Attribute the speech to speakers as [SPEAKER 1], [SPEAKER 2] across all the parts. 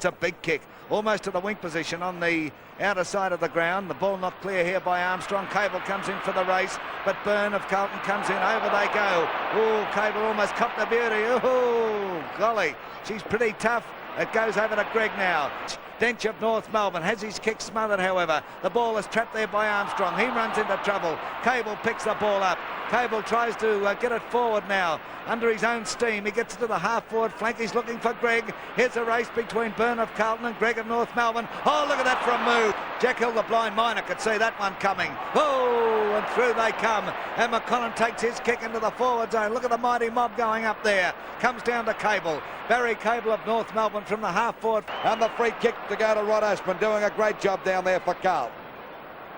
[SPEAKER 1] It's a big kick, almost to the wing position on the outer side of the ground. The ball not clear here by Armstrong. Cable comes in for the race, but Byrne of Carlton comes in. Over they go. Oh, Cable almost copped the beauty. Oh, golly, she's pretty tough. It goes over to Greg now. Dench of North Melbourne has his kick smothered, however. The ball is trapped there by Armstrong. He runs into trouble. Cable picks the ball up. Cable tries to get it forward now under his own steam. He gets it to the half-forward flank. He's looking for Greg. Here's a race between Byrne of Carlton and Greg of North Melbourne. Oh, look at that for a move. Jack Hill, the blind miner, could see that one coming. Oh, and through they come. And McConnell takes his kick into the forward zone. Look at the mighty mob going up there. Comes down to Cable. Barry Cable of North Melbourne from the half-forward.
[SPEAKER 2] And the free kick to go to Rod Ashman, doing a great job down there for Carlton.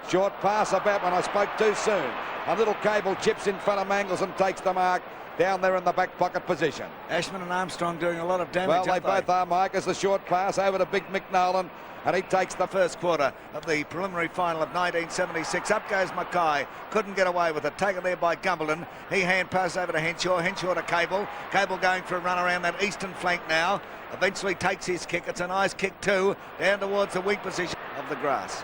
[SPEAKER 2] Short pass about when I spoke too soon. A little Cable chips in front of Mangles and takes the mark down there in the back pocket position.
[SPEAKER 1] Ashman and Armstrong doing a lot of damage.
[SPEAKER 2] Well, they both are, Mike, as the short pass over to Big Mick Nolan, and he takes the
[SPEAKER 1] first quarter of the preliminary final of 1976. Up goes Mackay. Couldn't get away with it. Taken there by Gumberland. He hand passes over to Henshaw. Henshaw to Cable. Cable going for a run around that eastern flank now. Eventually takes his kick. It's a nice kick too, down towards the weak position of the grass.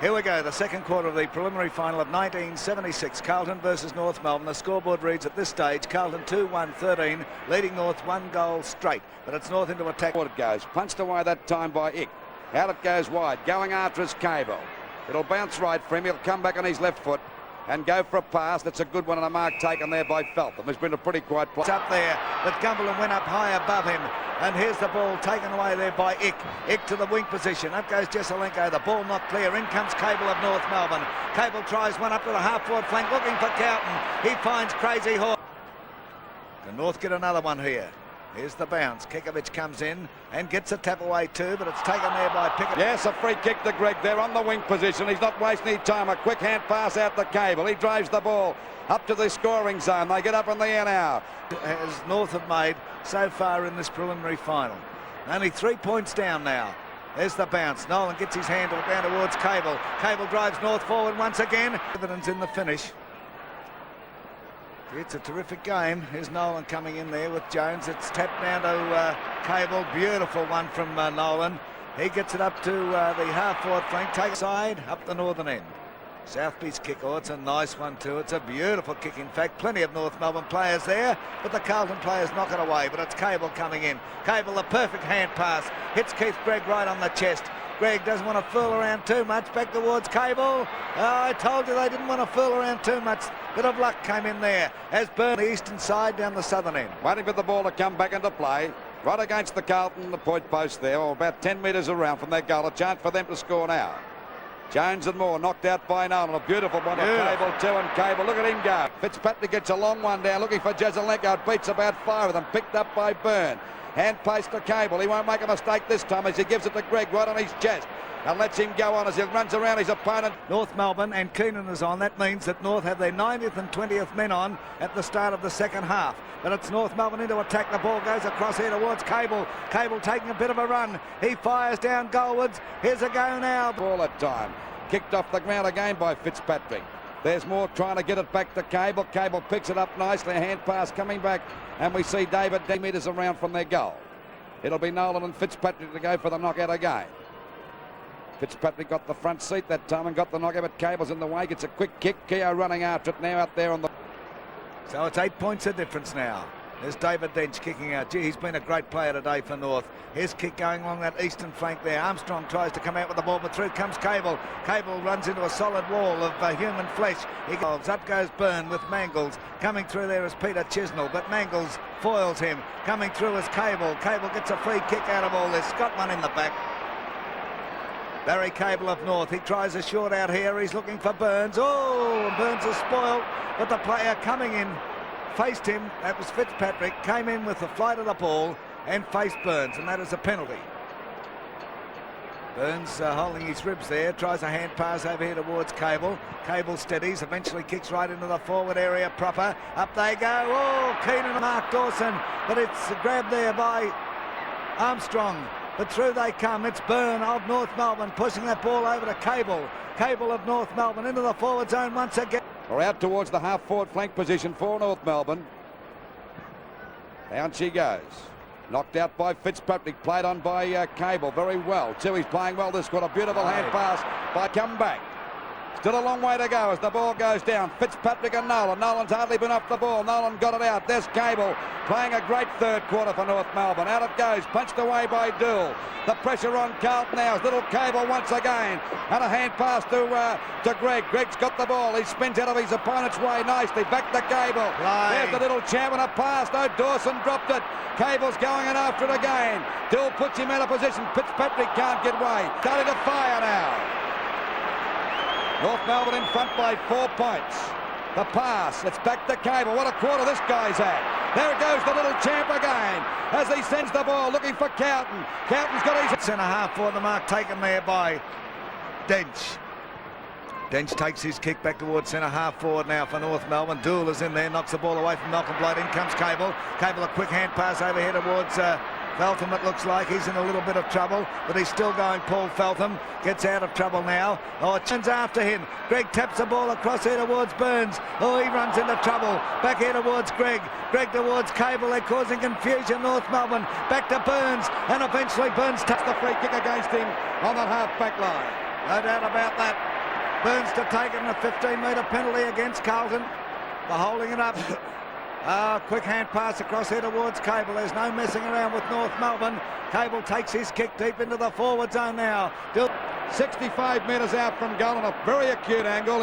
[SPEAKER 1] Here we go, the second quarter of the preliminary final of 1976. Carlton versus North Melbourne. The scoreboard reads at this stage, Carlton 2-1-13, leading North 1 goal straight. But it's North into attack.
[SPEAKER 2] Forward it goes, punched away that time by Ick. Out it goes wide, going after his Cable. It'll bounce right for him. He'll come back on his left foot and go for a pass. That's a good one, and a mark taken there by Feltham. There's been a pretty quiet play.
[SPEAKER 1] It's up there, but Gumberland went up high above him. And here's the ball taken away there by Ick. Ick to the wing position. Up goes Jesselenko. The ball not clear. In comes Cable of North Melbourne. Cable tries one up to the half-forward flank, looking for Carlton. He finds Crazy Horse. Can North get another one here? Here's the bounce. Kikovic comes in and gets a tap away too, but it's taken there by Pickett.
[SPEAKER 2] Yes, a free kick to Greg there on the wing position. He's not wasting any time. A quick hand pass out the Cable. He drives the ball up to the scoring zone. They get up in the air now.
[SPEAKER 1] As North have made so far in this preliminary final. Only 3 points down now. There's the bounce. Nolan gets his handle down towards Cable. Cable drives North forward once again. Evidence in the finish. It's a terrific game. Here's Nolan coming in there with Jones. It's tapped down to Cable. Beautiful one from Nolan. He gets it up to the half-forward flank. Takes side up the northern end. Southby's kick. Oh, it's a nice one too. It's a beautiful kick. In fact, plenty of North Melbourne players there, but the Carlton players knock it away. But it's Cable coming in. Cable, the perfect hand pass. Hits Keith Gregg right on the chest. Greg doesn't want to fool around too much. Back towards Cable. Oh, I told you they didn't want to fool around too much. Bit of luck came in there as Byrne the eastern side down the southern end.
[SPEAKER 2] Waiting for the ball to come back into play. Right against the Carlton, the point post there, or about 10 metres around from their goal. A chance for them to score now. Jones and Moore knocked out by Nolan. A beautiful one to Cable too, and Cable, look at him go. Fitzpatrick gets a long one down, looking for Jesselenko. It beats about 5 of them, picked up by Byrne. Hand pace to Cable. He won't make a mistake this time as he gives it to Greg right on his chest and lets him go on as he runs around his opponent.
[SPEAKER 1] North Melbourne and Keenan is on. That means that North have their 90th and 20th men on at the start of the second half. But it's North Melbourne into attack. The ball goes across here towards Cable. Cable taking a bit of a run. He fires down goalwards. Here's a go now.
[SPEAKER 2] All that time. Kicked off the ground again by Fitzpatrick. There's more trying to get it back to Cable. Cable picks it up nicely. A hand pass coming back. And we see David 10 metres around from their goal. It'll be Nolan and Fitzpatrick to go for the knockout again. Fitzpatrick got the front seat that time and got the knockout, but Cable's in the way. Gets a quick kick. Keogh running after it now out there on the...
[SPEAKER 1] So it's 8 points of difference now. There's David Dench kicking out. Gee, he's been a great player today for North. His kick going along that eastern flank there. Armstrong tries to come out with the ball, but through comes Cable. Cable runs into a solid wall of human flesh. He goes up, goes Byrne with Mangles. Coming through there is Peter Chisnell, but Mangles foils him. Coming through is Cable. Cable gets a free kick out of all this. Got one in the back. Barry Cable of North. He tries a short out here. He's looking for Burns. Oh, Burns is spoiled, but the player coming in faced him. That was Fitzpatrick. Came in with the flight of the ball and faced Burns, and that is a penalty. Burns holding his ribs there. Tries a hand pass over here towards Cable. Cable steadies. Eventually kicks right into the forward area proper. Up they go. Oh, Keenan and Mark Dawson, but it's grabbed there by Armstrong. But through they come. It's Byrne of North Melbourne pushing that ball over to Cable. Cable of North Melbourne into the forward zone once again.
[SPEAKER 2] Or out towards the half-forward flank position for North Melbourne. Down she goes. Knocked out by Fitzpatrick, played on by Cable very well. He's playing well this quarter. Beautiful hand pass by Comeback. Still a long way to go as the ball goes down. Fitzpatrick and Nolan. Nolan's hardly been off the ball. Nolan got it out. There's Cable playing a great third quarter for North Melbourne. Out it goes, punched away by Dool. The pressure on Carlton now is little Cable once again. And a hand pass to Greg. Greg's got the ball. He spins out of his opponent's way nicely. Back to Cable. There's the little champ and a pass. No, Dawson dropped it. Cable's going in after it again. Dool puts him out of position. Fitzpatrick can't get away. Starting to fire now. North Melbourne in front by 4 points. The pass, it's back to Cable. What a quarter this guy's had. There goes the little champ again as he sends the ball looking for Carlton. Carlton's got his
[SPEAKER 1] centre half for the mark taken there by Dench. Dench takes his kick back towards centre half forward now for North Melbourne. Dool is in there, knocks the ball away from Malcolm Blight. In comes Cable. Cable a quick hand pass over here towards Feltham. It looks like he's in a little bit of trouble, but he's still going. Paul Feltham gets out of trouble now. Oh, turns after him. Greg taps the ball across here towards Burns. Oh, he runs into trouble. Back here towards Greg. Greg towards Cable. They're causing confusion. North Melbourne back to Burns, and eventually Burns taps
[SPEAKER 2] the free kick against him on that half-back line.
[SPEAKER 1] No doubt about that. Burns to take a 15-metre penalty against Carlton for holding it up. Quick hand pass across here towards Cable. There's no messing around with North Melbourne. Cable takes his kick deep into the forward zone now.
[SPEAKER 2] 65 metres out from goal on a very acute angle.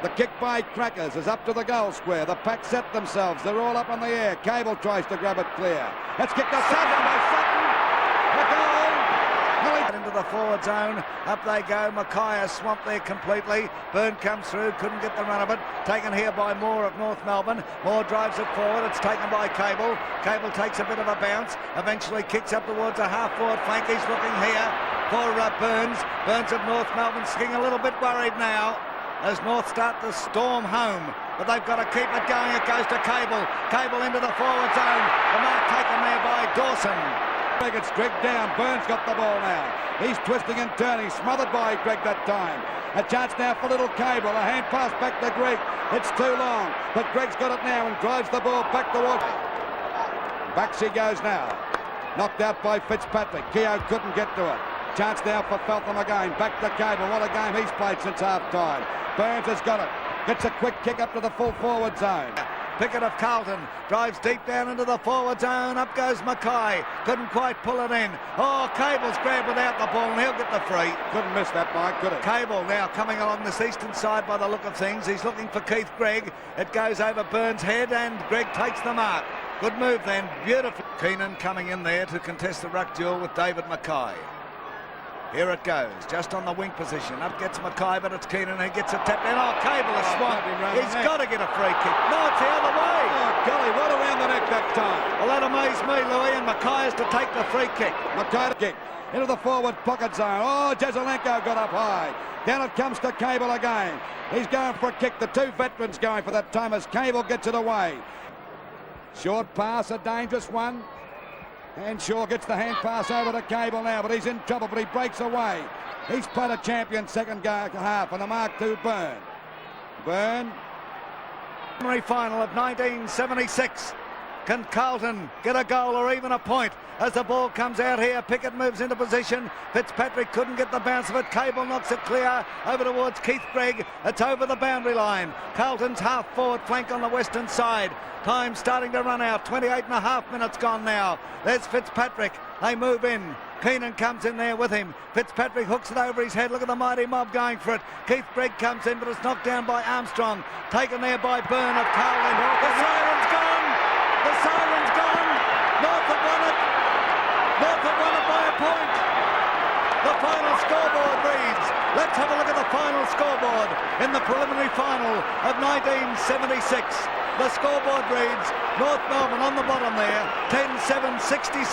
[SPEAKER 2] The kick by Crackers is up to the goal square. The pack set themselves. They're all up in the air. Cable tries to grab it clear. That's kicked out by Sutton. The goal.
[SPEAKER 1] Into the forward zone. Up they go. Mackay is swamped there completely. Byrne comes through. Couldn't get the run of it. Taken here by Moore of North Melbourne. Moore drives it forward. It's taken by Cable. Cable takes a bit of a bounce. Eventually kicks up towards a half-forward flank. He's looking here for Burns. Burns of North Melbourne sitting a little bit worried now as North start to storm home. But they've got to keep it going. It goes to Cable. Cable into the forward zone. The mark taken there by Dawson.
[SPEAKER 2] It's Greg down. Burns got the ball now. He's twisting and turning. Smothered by Greg that time. A chance now for little Cable. A hand pass back to Greg. It's too long. But Greg's got it now and drives the ball back towards. Back she goes now. Knocked out by Fitzpatrick. Keogh couldn't get to it. Chance now for Feltham again. Back to Cable. What a game he's played since half-time. Burns has got it. Gets a quick kick up to the full forward zone.
[SPEAKER 1] Pickett of Carlton drives deep down into the forward zone. Up goes Mackay. Couldn't quite pull it in. Oh, Cable's grabbed without the ball and he'll get the free.
[SPEAKER 2] Couldn't miss that, Mike, could it?
[SPEAKER 1] Cable now coming along this eastern side by the look of things. He's looking for Keith Gregg. It goes over Burns' head and Gregg takes the mark. Good move then. Beautiful. Keenan coming in there to contest the ruck duel with David Mackay. Here it goes, just on the wing position. Up gets Mackay, but it's Keenan who gets a tap in. Oh, Cable is swamped. He's got to get a free kick. No, it's the other way.
[SPEAKER 2] Oh, golly, what around the neck that time.
[SPEAKER 1] Well, that amazed me, Louis, and Mackay is to take the free kick.
[SPEAKER 2] Mackay to kick into the forward pocket zone. Oh, Jazelenko got up high. Down it comes to Cable again. He's going for a kick. The two veterans going for that time as Cable gets it away. Short pass, a dangerous one. And Shaw gets the hand pass over to Cable now, but he's in trouble, but he breaks away. He's played a champion second half, and the mark to Byrne. Byrne.
[SPEAKER 1] Final of 1976. Can Carlton get a goal or even a point as the ball comes out here? Pickett moves into position. Fitzpatrick couldn't get the bounce of it. Cable knocks it clear over towards Keith Gregg. It's over the boundary line. Carlton's half-forward flank on the western side. Time starting to run out. 28.5 minutes gone now. There's Fitzpatrick. They move in. Keenan comes in there with him. Fitzpatrick hooks it over his head. Look at the mighty mob going for it. Keith Gregg comes in, but it's knocked down by Armstrong. Taken there by Byrne of Carlton. The siren's gone. The siren's gone. North have won it. North have won it by a point. The final scoreboard reads. Let's have a look at the final scoreboard in the preliminary final of 1976. The scoreboard reads North Melbourne on the bottom there, 10-7-67.